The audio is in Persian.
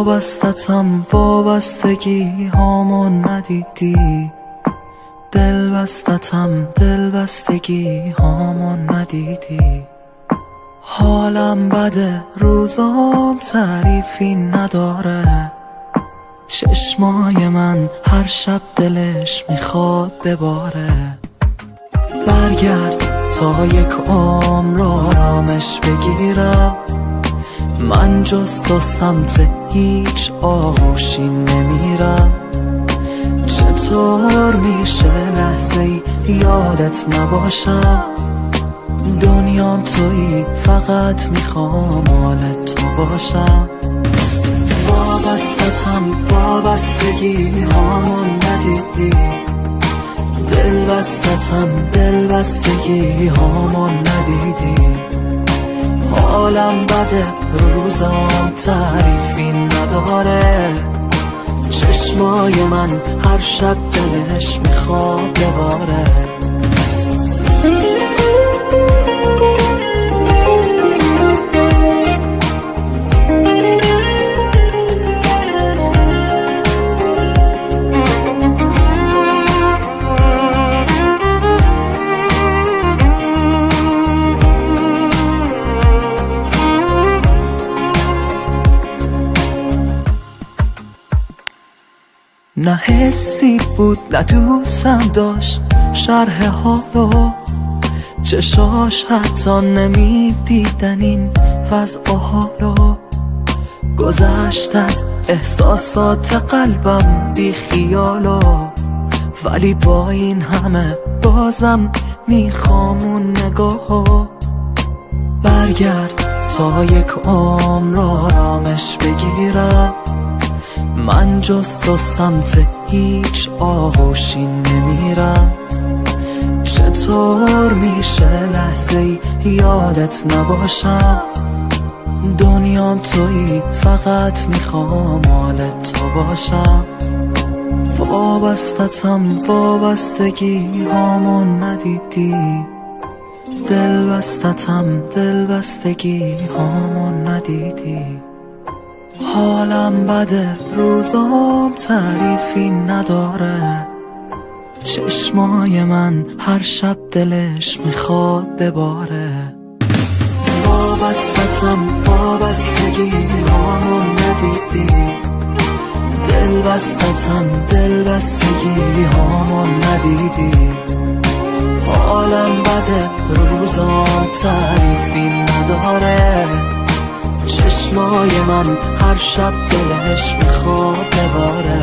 وابستتم وابستگی هامون ندیدی، دل بستتم دل بستگی هامون ندیدی. حالم بده روزام تعریفی نداره، چشمای من هر شب دلش میخواد بباره. برگرد تا یک عمر آرامش بگیرم، من جز تو سمت هیچ آغوشی نمیرم. چطور میشه لحظه‌ای یادت نباشم، دنیام تویی فقط میخوام حال تو باشم. وابستتم وابستگی هامون ندیدی، دل بستتم دل بستگی هامون ندیدی. حالم بده روزام تعریفی نداره، چشمای من هر شب دلش میخواد بباره. نه حسی بود نه دوستم داشت شرح حالو، چشاش حتی نمیدیدن این وضع و حالو. گذشت از احساسات قلبم بی خیالو، ولی با این همه بازم میخوام نگاهو. برگرد تا یک عمر آرامش بگیرم، من جز تو سمت هیچ آغوشی نمیرم. چطور میشه لحظه‌ای یادت نباشم، دنیام تویی فقط میخوام حال تو باشم. وابستتم وابستگی هامون ندیدی، دل بستتم دل بستگی هامون ندیدی. حالم بده روزام تعریفی نداره، چشمای من هر شب دلش میخواد بباره. وابستتم وابستگی هامون ندیدی، دل بستتم دل بستگی هامون ندیدی. حالم بده روزام تعریفی نداره، چشمای من هر شب دلش میخواد بباره.